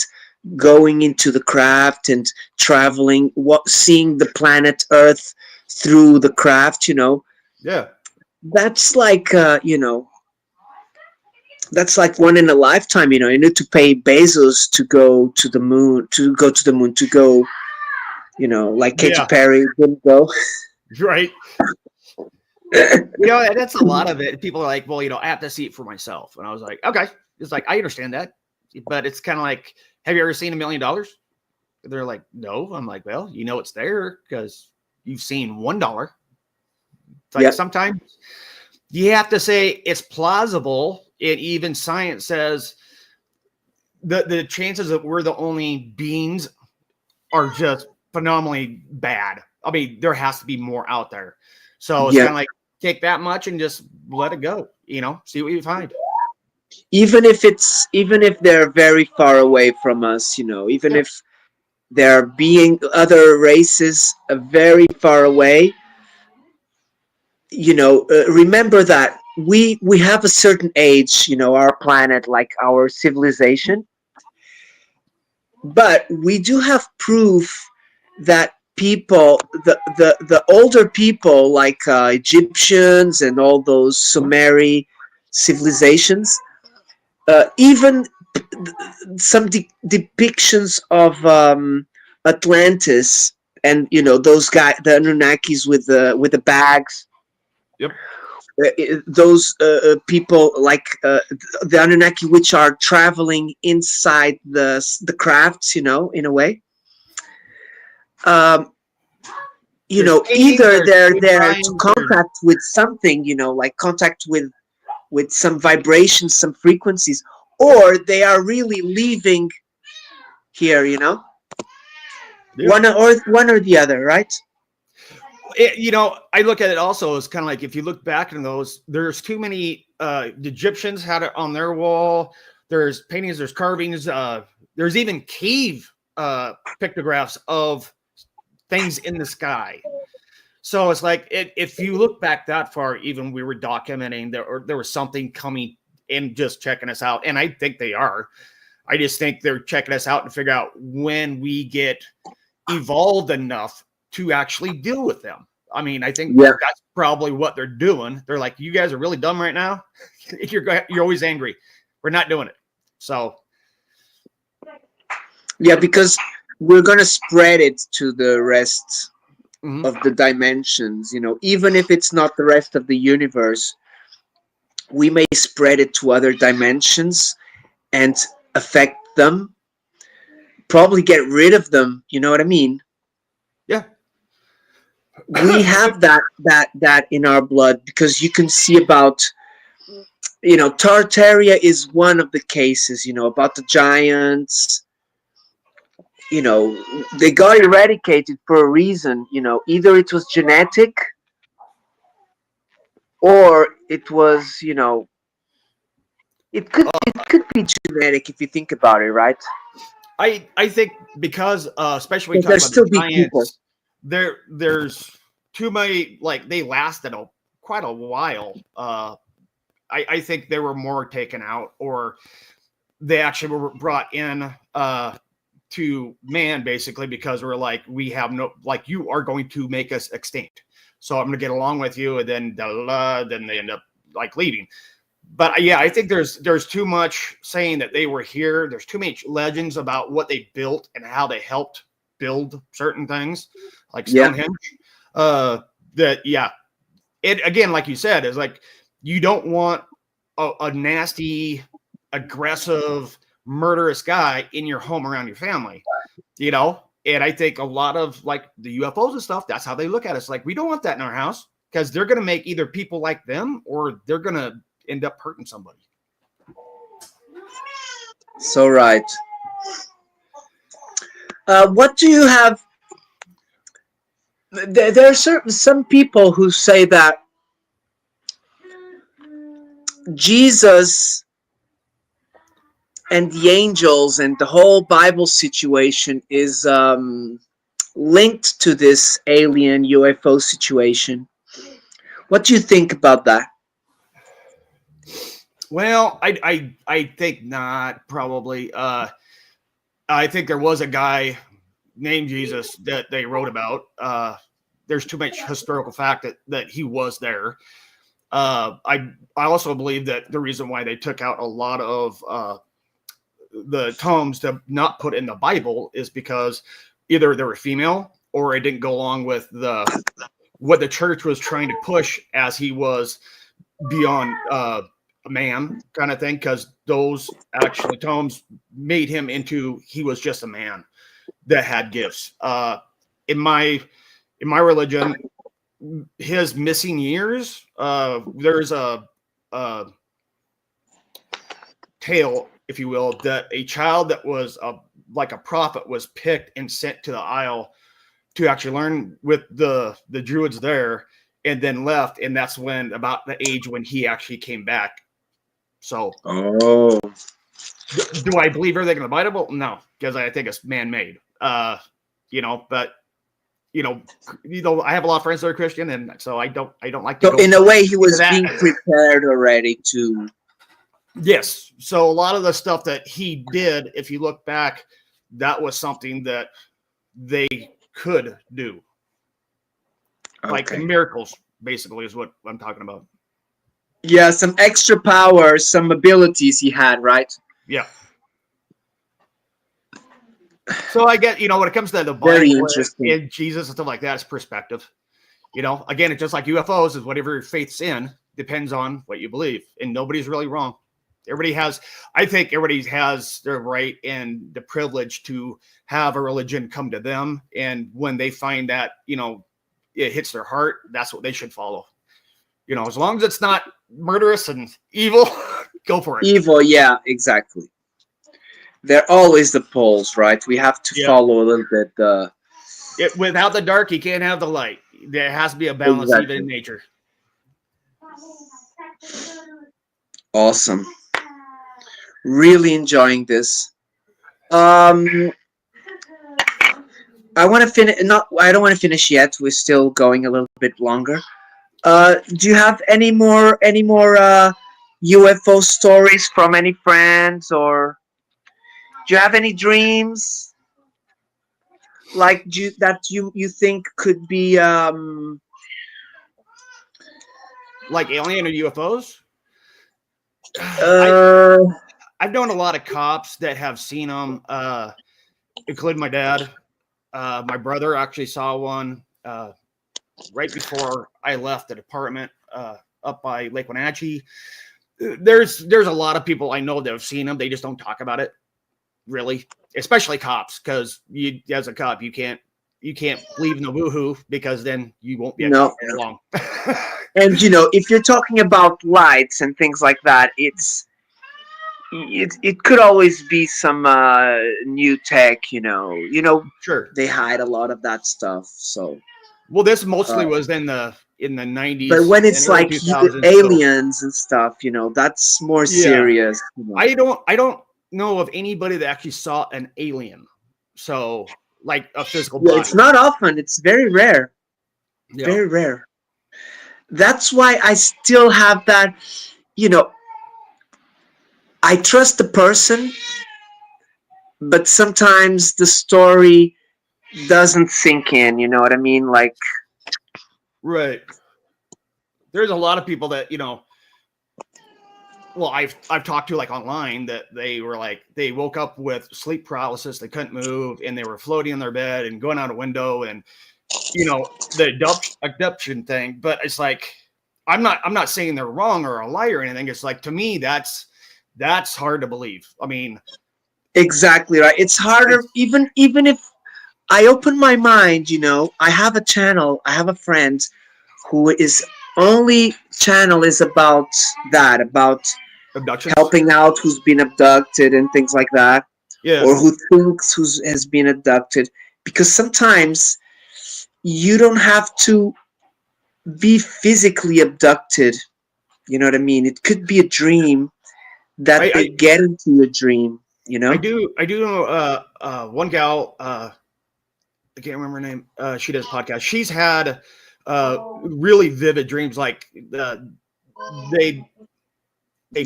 going into the craft and traveling, seeing the planet Earth through the craft, yeah, that's like that's like one in a lifetime. You need to pay Bezos to go to the moon, to go, like Katy yeah. Perry didn't go. Right. That's a lot of it. People are like, well, I have to see it for myself. And I was like, okay. It's like, I understand that. But it's kind of like, have you ever seen $1,000,000? They're like, no. I'm like, well, it's there because you've seen $1. It's like Yep. sometimes you have to say it's plausible. And even science says the chances that we're the only beings are just phenomenally bad. I mean, there has to be more out there. So it's Yeah. kind of like take that much and just let it go, see what you find. Even if they're very far away from us, even Yeah. if there being other races very far away, remember that we have a certain age, our planet, like our civilization, but we do have proof that people, the older people, like Egyptians and all those Sumeri civilizations, even some depictions of Atlantis, and those guys, the Anunnakis with the bags. Yep. Those people, like the Anunnaki, which are traveling inside the crafts, in a way. Um, There's paintings, either there's they're cave there to drawings, there's contact with something, like contact with some vibrations, some frequencies, or they are really leaving here, yeah. one or the other, right? I look at it also as kind of like if you look back in those, there's too many. The Egyptians had it on their wall. There's paintings, there's carvings, there's even cave pictographs of things in the sky. So it's like if you look back that far, even we were documenting there was something coming and just checking us out, and I think they are. I just think they're checking us out and figure out when we get evolved enough to actually deal with them. I mean, I think Yeah. that's probably what they're doing. They're like, you guys are really dumb right now. You're always angry. We're not doing it. So Yeah, because we're gonna spread it to the rest mhm. of the dimensions, even if it's not the rest of the universe, we may spread it to other dimensions and affect them, probably get rid of them, you know what I mean? Yeah. We have that in our blood, because you can see about, Tartaria is one of the cases, about the giants. They got eradicated for a reason. Either it was genetic, or it was, it could be genetic if you think about it, right? I think because especially when you Because talk there's about the still big people. giants, there's too many, like they lasted quite a while. I think they were more taken out, or they actually were brought in to man, basically, because we're like, we have no, like, you are going to make us extinct, so I'm going to get along with you, and then then they end up like leaving. But yeah, I think there's too much saying that they were here. There's too many legends about what they built and how they helped build certain things, like Yeah. Stonehenge. That yeah, it again, like you said, is like you don't want a nasty, aggressive, murderous guy in your home around your family, And I think a lot of like the UFOs and stuff, that's how they look at us. Like, we don't want that in our house, because they're going to make either people like them, or they're going to end up hurting somebody. So right. What do you have? There are some people who say that Jesus and the angels and the whole Bible situation is linked to this alien UFO situation. What do you think about that? Well, I think not, probably. I think there was a guy named Jesus that they wrote about. There's too much historical fact that he was there. I also believe that the reason why they took out a lot of the tomes to not put in the Bible is because either they were female, or it didn't go along with what the church was trying to push, as he was beyond a man kind of thing, because those actually tomes made him into, he was just a man that had gifts. In my religion, his missing years. There's a tale, if you will, that a child that was like a prophet was picked and sent to the Isle to actually learn with the druids there, and then left, and that's when about the age when he actually came back. So, Oh, do I believe everything in the Bible? No, because I think it's man-made. But I have a lot of friends that are Christian, and so I don't like to so go in a way, he into was that. being prepared already to. Yes. So a lot of the stuff that he did, if you look back, that was something that they could do. Like the Okay. miracles, basically, is what I'm talking about. Yeah, some extra power, some abilities he had, right? Yeah. So I get, when it comes to the Very Bible interesting. and Jesus and stuff like that, it's perspective. Again, it's just like UFOs is whatever your faith's in, depends on what you believe. And nobody's really wrong. I think everybody has their right and the privilege to have a religion come to them. And when they find that, it hits their heart, that's what they should follow. As long as it's not murderous and evil, go for it. Evil, yeah, exactly. They're always the poles, right? We have to Yeah. follow a little bit. Without the dark, you can't have the light. There has to be a balance even in Exactly. nature. Awesome. Really enjoying this. Um, I want to finish. Not. I don't want to finish yet. We're still going a little bit longer. Do you have any more UFO stories from any friends, or do you have any dreams like that you think could be Like alien or UFOs? uh I've known a lot of cops that have seen them, including my dad. My brother actually saw one right before I left the department up by Lake Wenatchee. There's a lot of people I know that have seen them. They just don't talk about it, really, especially cops, because you, as a cop, you can't believe in the woohoo because then you won't be a cop no. very long. And if you're talking about lights and things like that, it could always be some new tech. Sure. They hide a lot of that stuff. So, Well, this uh, mostly was in the but 90s when and it's early like 2000s. So aliens and stuff, that's more yeah, serious. I don't know of anybody that actually saw an alien. So like a physical Yeah, it's body. not often. It's very rare. Yeah. Very rare. That's why I still have that. You know, I trust the person, but sometimes the story doesn't sink in. You know what I mean? Like, Right. There's a lot of people that, well, I've talked to like online that they were like they woke up with sleep paralysis, they couldn't move, and they were floating in their bed and going out a window, and the abduction thing. But it's like I'm not saying they're wrong or a liar or anything. It's like, to me, that's hard to believe. I mean, exactly right. It's harder, it's even if I open my mind. I have a channel. I have a friend who is only channel is about that, about abductions. helping out who's been abducted and things like that, Yeah. or who thinks who has been abducted. Because sometimes you don't have to be physically abducted. You know what I mean? It could be a dream that I they get into your dream. You I know? do know one gal, I can't remember her name. She does podcast. She's had really vivid dreams, like they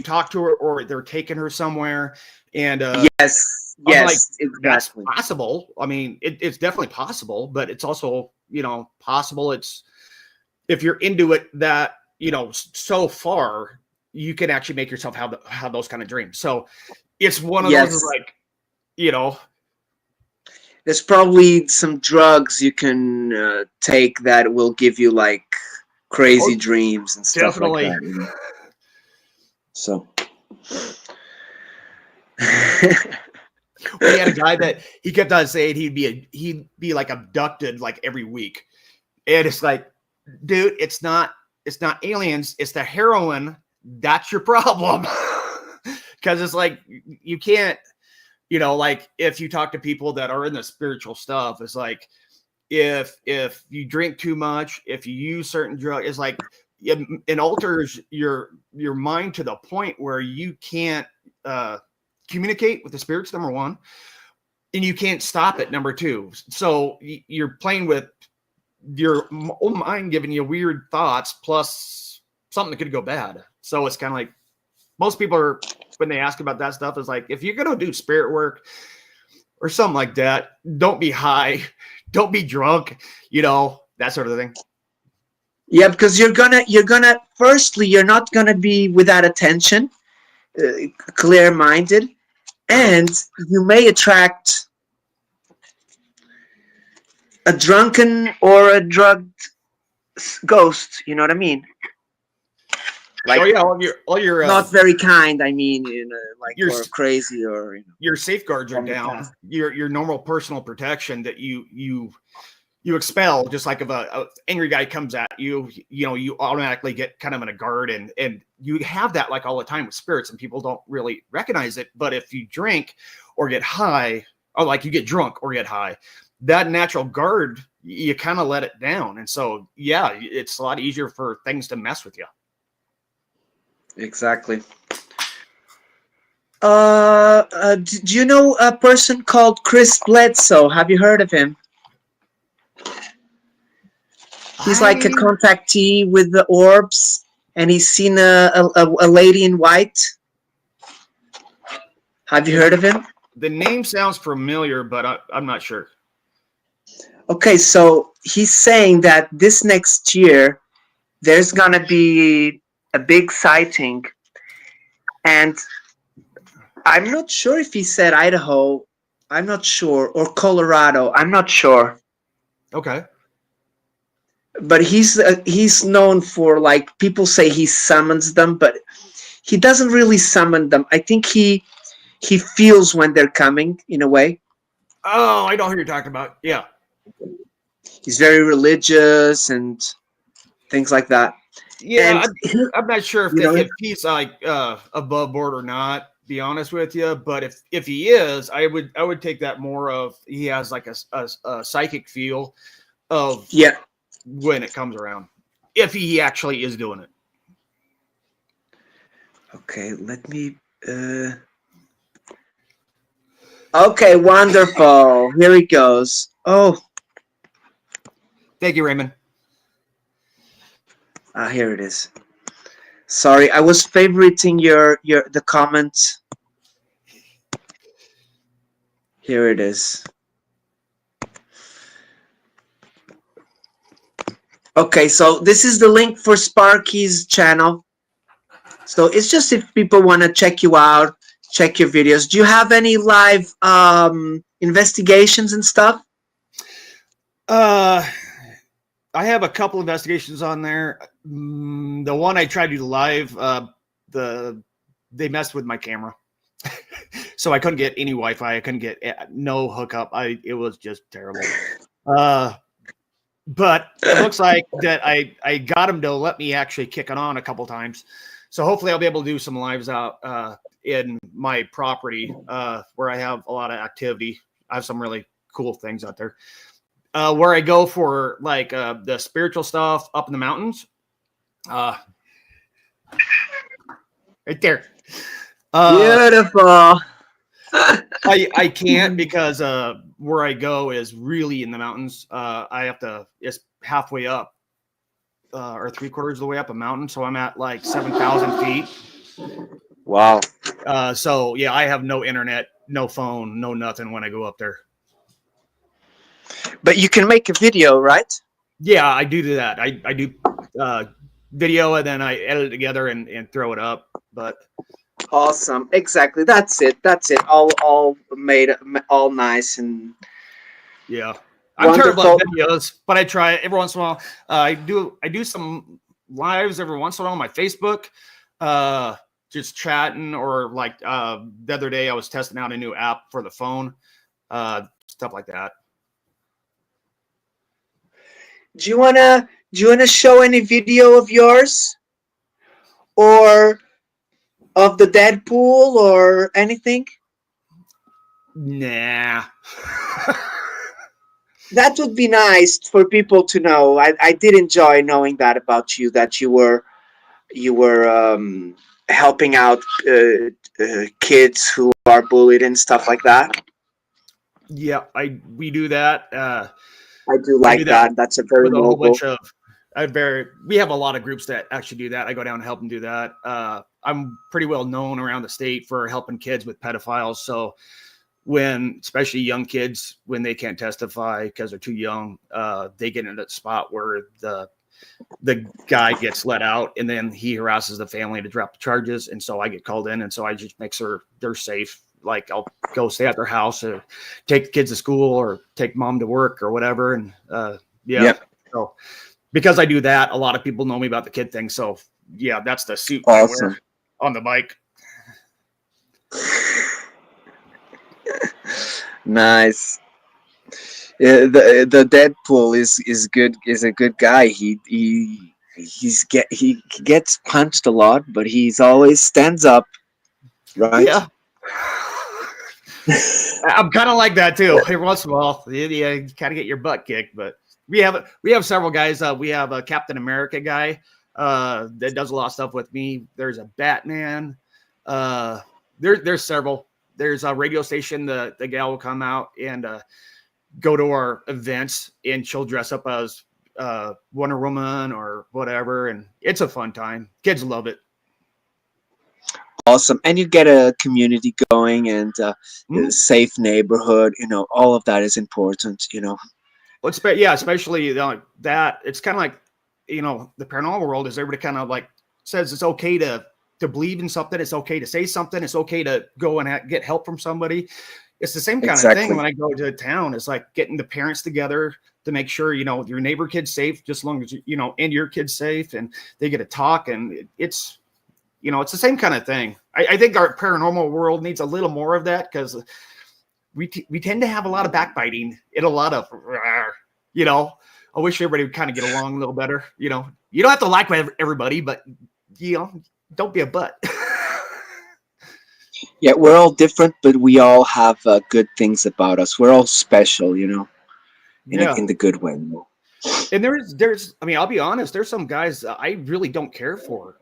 talk to her or they're taking her somewhere, and Yes, I'm like, yes, that's exactly. possible. I mean, it's definitely possible, but it's also possible. It's if you're into it that so far, you can actually make yourself have those kind of dreams. So it's one of those is Yes, like you know there's probably some drugs you can take that will give you like crazy oh, dreams and stuff like definitely. that. So, We had a guy that he kept on saying he'd be like abducted like every week, and it's like dude, it's not aliens, it's the heroin. That's your problem. Because it's like you can't, like if you talk to people that are in the spiritual stuff, it's like if you drink too much, if you use certain drugs, it's like it alters your mind to the point where you can't communicate with the spirits, number one, and you can't stop it, number two. So you're playing with your own mind giving you weird thoughts plus something that could go bad. So it's kind of like most people are, when they ask about that stuff, is like, if you're going to do spirit work or something like that, don't be high, don't be drunk, that sort of thing. Yeah, because you're gonna firstly, you're not gonna be without attention, clear-minded, and you may attract a drunken or a drugged ghost. You know what I mean? Like, oh yeah, all your not very kind. I mean, like, your or crazy, or your safeguards are from the down. past. Your normal personal protection that you expel, just like if a angry guy comes at you, you automatically get kind of in a guard, and you have that like all the time with spirits, and people don't really recognize it. But if you drink or get high, or like you get drunk or get high, that natural guard, you kind of let it down. And so, yeah, it's a lot easier for things to mess with you. Exactly. Do you know a person called Chris Bledsoe? Have you heard of him? He's like a contactee with the orbs, and he's seen a lady in white. Have you heard of him? The name sounds familiar, but I'm not sure. Okay, so he's saying that this next year there's gonna be a big sighting, and I'm not sure if he said Idaho. I'm not sure, or Colorado. I'm not sure. Okay. But he's known for, like, people say he summons them, but he doesn't really summon them. I think he feels when they're coming, in a way. Oh, I know who you're talking about. Yeah. He's very religious and things like that. Yeah, And I'm not sure you know, if he's like above board or not. Be honest with you, but if he is, I would take that more of he has like a psychic feel of yeah. when it comes around, if he actually is doing it. Okay, let me. Okay, wonderful. Here he goes. Oh, Thank you, Raymond. here it is. Sorry, I was favoriting the comments. Here it is. Okay, so this is the link for Sparky's channel. So it's just if people want to check you out, check your videos. Do you have any live investigations and stuff? I have a couple investigations on there. The one I tried to do live, they messed with my camera, so I couldn't get any Wi-Fi. I couldn't get no hookup. It was just terrible. But it looks like that I got him to let me actually kick it on a couple times. So hopefully I'll be able to do some lives out in my property where I have a lot of activity. I have some really cool things out there. Where I go for like the spiritual stuff up in the mountains. Right there. Beautiful. I can't because where I go is really in the mountains. I have to, it's halfway up or 3/4 of the way up a mountain. So I'm at like 7,000 feet. Wow. So yeah, I have no internet, no phone, no nothing when I go up there. But you can make a video, right? Yeah, I do that. I do video and then I edit it together and throw it up. But Awesome. Exactly. That's it. All made, all nice and yeah. I'm terrible wonderful. at videos, but I try every once in a while. I do some lives every once in a while on my Facebook, just chatting, or like the other day I was testing out a new app for the phone, stuff like that. Do you wanna Do you want to show any video of yours or of the Deadpool or anything? Nah. That would be nice for people to know. I did enjoy knowing that about you, that you were helping out kids who are bullied and stuff like that. Yeah, I we do that. I do I do like that that. That's a very with a whole noble. bunch of. We have a lot of groups that actually do that. I go down and help them do that. I'm pretty well known around the state for helping kids with pedophiles. So when, especially young kids, when they can't testify because they're too young, they get in a spot where the guy gets let out, and then he harasses the family to drop the charges. And so I get called in, and so I just make sure they're safe. Like I'll go stay at their house or take the kids to school or take mom to work or whatever. And yeah, Yep. so because I do that, a lot of people know me about the kid thing. So yeah, that's the suit I wear Awesome. on the bike. Nice. The Deadpool is good, is a good guy. He gets punched a lot, but he's always stands up, right? Yeah, I'm kind of like that too. Every once in a while, you kind of get your butt kicked, but we have several guys. We have a Captain America guy that does a lot of stuff with me. There's a Batman. There's several. There's a radio station. The gal will come out and go to our events, and she'll dress up as Wonder Woman or whatever, and it's a fun time. Kids love it. Awesome, and you get a community going and a Mm-hmm. safe neighborhood. All of that is important. Well, yeah, especially that. It's kind of like the paranormal world is everybody kind of like says it's okay to believe in something. It's okay to say something. It's okay to go and get help from somebody. It's the same kind of thing Exactly. when I go to a town. It's like getting the parents together to make sure your neighbor kid's safe, just as long as and your kid's safe, and they get to talk. And it's the same kind of thing. I think our paranormal world needs a little more of that because we tend to have a lot of backbiting and a lot of, you know, I wish everybody would kind of get along a little better. You don't have to like everybody, but don't be a butt. Yeah, we're all different, but we all have good things about us. We're all special, Yeah. in the good way. And there's I mean, I'll be honest, there's some guys I really don't care for.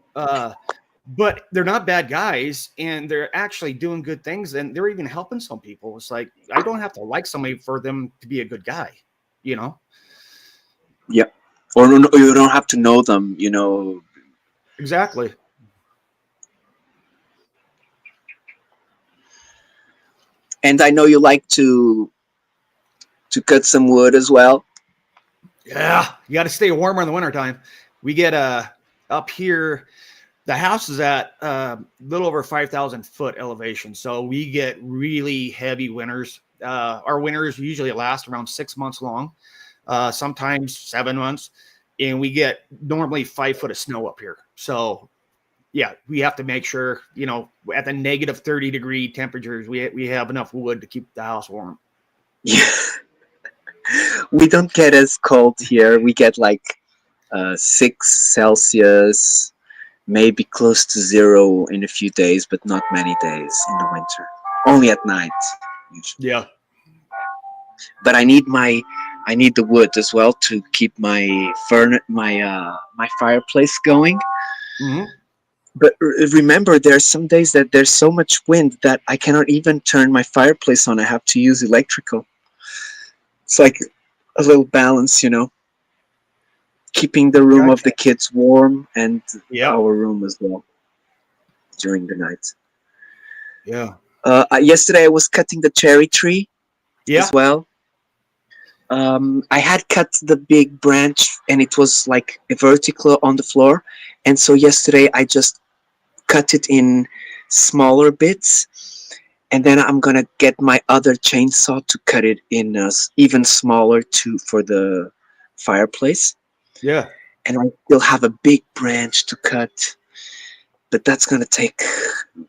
But they're not bad guys, and they're actually doing good things, and they're even helping some people. It's like I don't have to like somebody for them to be a good guy, you know? Yeah, or no, you don't have to know them. Exactly. And I know you like to cut some wood as well. Yeah, you got to stay warmer in the wintertime. We get up here. The house is at a little over 5,000 foot elevation, so we get really heavy winters. Our winters usually last around 6 months long, sometimes 7 months, and we get normally 5 foot of snow up here. So yeah, we have to make sure at the negative 30-degree temperatures, we have enough wood to keep the house warm. Yeah, we don't get as cold here. We get like 6 Celsius, maybe close to zero in a few days, but not many days in the winter. Only at night, usually. Yeah. But I need the wood as well to keep my fireplace going. Mm-hmm. But remember, there are some days that there's so much wind that I cannot even turn my fireplace on. I have to use electrical. It's like a little balance, keeping the room of the Gotcha. kids warm and Yeah. our room as well during the night. Yeah. Yesterday I was cutting the cherry tree as Yeah. well. I had cut the big branch and it was like a vertical on the floor, and so yesterday I just cut it in smaller bits, and then I'm gonna get my other chainsaw to cut it in even smaller too for the fireplace. Yeah. And I still have a big branch to cut, but that's gonna take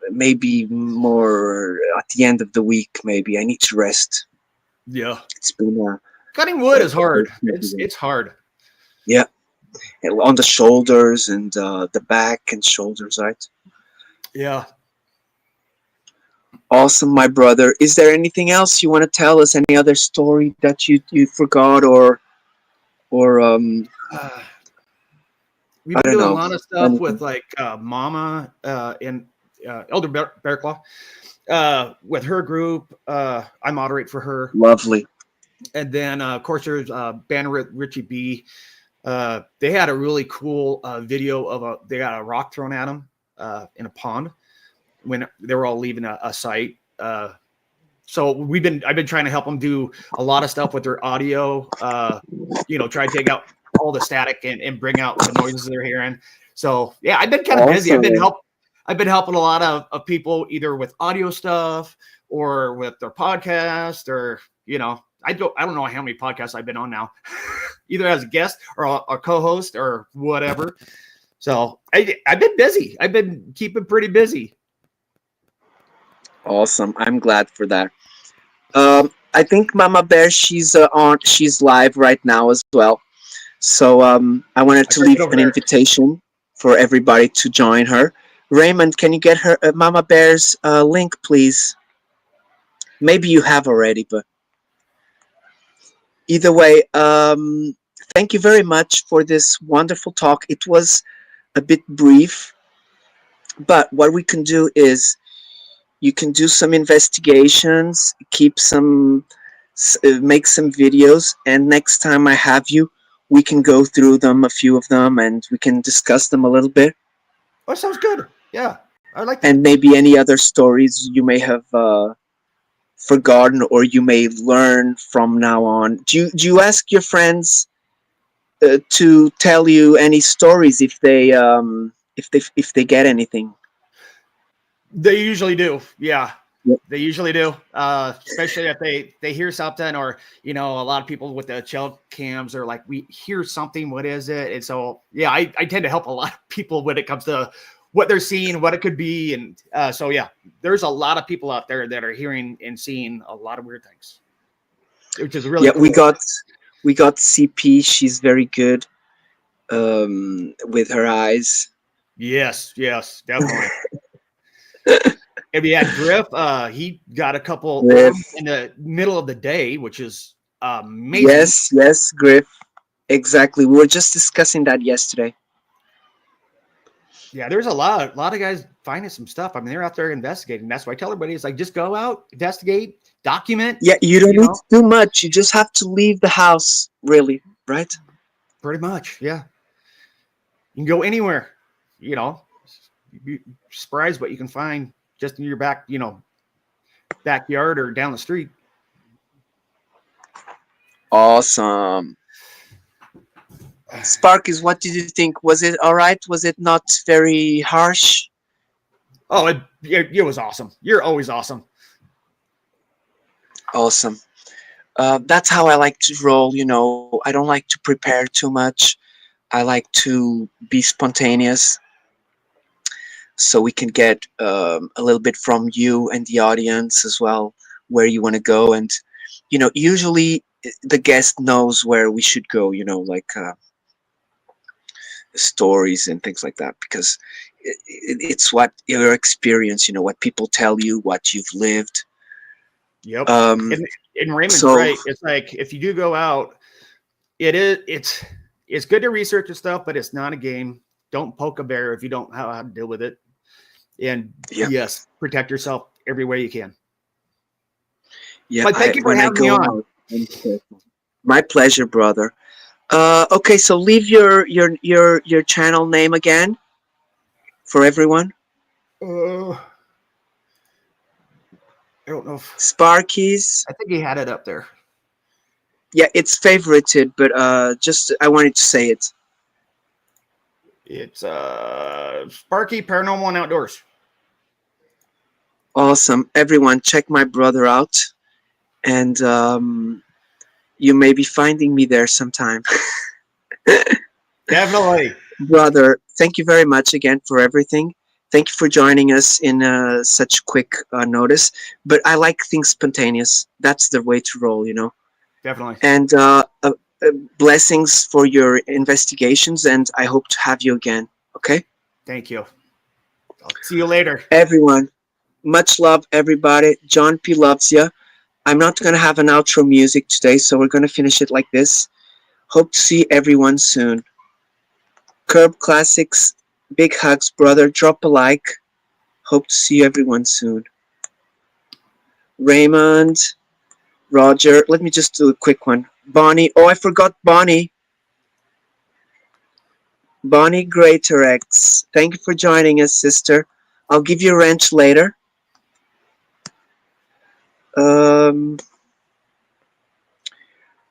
maybe more at the end of the week. Maybe I need to rest. Yeah. It's been Cutting wood is a hard. busy It's week. it's hard. Yeah. on the shoulders and the back and shoulders, right? Yeah. Awesome, my brother. Is there anything else you want to tell us? Any other story that you forgot, or Uh, we've I been don't doing a know, lot of stuff with anything? like Mama and Elder Bear Claw. With her group, I moderate for her. Lovely. And then, of course, there's Banner Richie B. They had a really cool video of they got a rock thrown at them in a pond when they were all leaving a site. So I've been trying to help them do a lot of stuff with their audio, try to take out all the static and bring out the noises they're hearing. So yeah, I've been kind of busy. Awesome. I've been helping a lot of people either with audio stuff or with their podcast or, I don't know how many podcasts I've been on now, either as a guest or a co-host or whatever. So I've been busy. I've been keeping pretty busy. Awesome. I'm glad for that. I think Mama Bear, she's live right now as well. So I wanted I to checked it leave over an there. invitation for everybody to join her. Raymond, can you get her Mama Bear's link, please? Maybe you have already, but either way, thank you very much for this wonderful talk. It was a bit brief, but what we can do is you can do some investigations, make some videos, and next time I have you, we can go through them, a few of them, and we can discuss them a little bit, Oh, sounds good. Yeah, I like and that. maybe any other stories you may have forgotten or you may learn from now on. Do you ask your friends to tell you any stories if they get anything? They usually do. Yeah, Yep. they usually do. Especially if they hear something, or a lot of people with the chill cams are like, we hear something. What is it? And so yeah, I tend to help a lot of people when it comes to what they're seeing, what it could be, and so yeah, there's a lot of people out there that are hearing and seeing a lot of weird things, which is really Yeah, cool. we got CP. She's very good with her eyes. Yes, yes, definitely. And we had Griff. He got a couple Griff. orbs in the middle of the day, which is amazing. Yes, yes, Griff. Exactly. We were just discussing that yesterday. Yeah, there's a lot of guys finding some stuff. I mean, they're out there investigating. That's why I tell everybody, it's like, just go out, investigate, document. Yeah, you don't You need know, to do much. You just have to leave the house, really, right? pretty much. Yeah, you can go anywhere. You know, you'd be surprised what you can find just in your backyard or down the street. Awesome. Sparkys, what did you think? Was it all right? Was it not very harsh? Oh, it was awesome. You're always awesome. Awesome. That's how I like to roll. I don't like to prepare too much. I like to be spontaneous so we can get a little bit from you and the audience as well, where you want to go. And, usually the guest knows where we should go, like stories and things like that, because it's what your experience, what people tell you, what you've lived. Yep. Um, And Raymond's so, right. It's like, if you do go out, it's good to research and stuff, but it's not a game. Don't poke a bear if you don't know how to deal with it. And yeah, yes, protect yourself every way you can. yeah. But thank you for When I having me go on. out, I'm careful. My pleasure, brother. Okay, so leave your channel name again for everyone. I don't know if Sparkies. I think he had it up there. Yeah, it's favorited, but just I wanted to say it. It's Sparky Paranormal and Outdoors. Awesome, everyone, check my brother out, and you may be finding me there sometime. Definitely. Brother, thank you very much again for everything. Thank you for joining us in such quick notice. But I like things spontaneous. That's the way to roll. Definitely. And blessings for your investigations, and I hope to have you again. Okay, Thank you. I'll see you later. everyone. Much love, everybody. John P loves you. I'm not gonna have an outro music today, so we're gonna finish it like this. Hope to see everyone soon. Curb Classics, big hugs, brother. Drop a like. Hope to see everyone soon. Raymond, Roger. Let me just do a quick one. Bonnie. Oh, I forgot Bonnie. Bonnie Greatorex. Thank you for joining us, sister. I'll give you a wrench later. Um,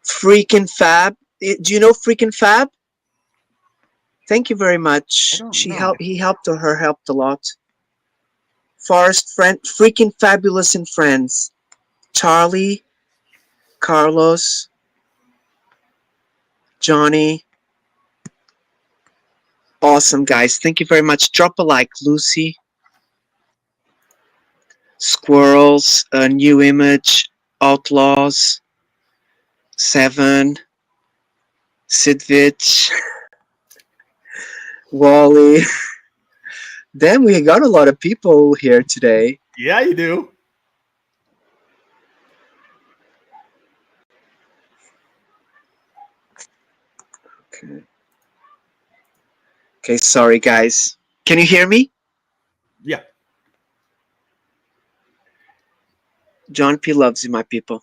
Freaking Fab. Do you know Freaking Fab? Thank you very I much. don't She know. helped. He helped her. Helped a lot. Forest friend. Freaking Fabulous and friends. Charlie, Carlos, Johnny. Awesome guys. Thank you very much. Drop a like, Lucy. Squirrels. A new image. Outlaws. Seven. Sidvich. Wally. Damn, we got a lot of people here today. Yeah, you do. Okay. Okay, sorry guys. Can you hear me? Yeah. John P loves you, my people.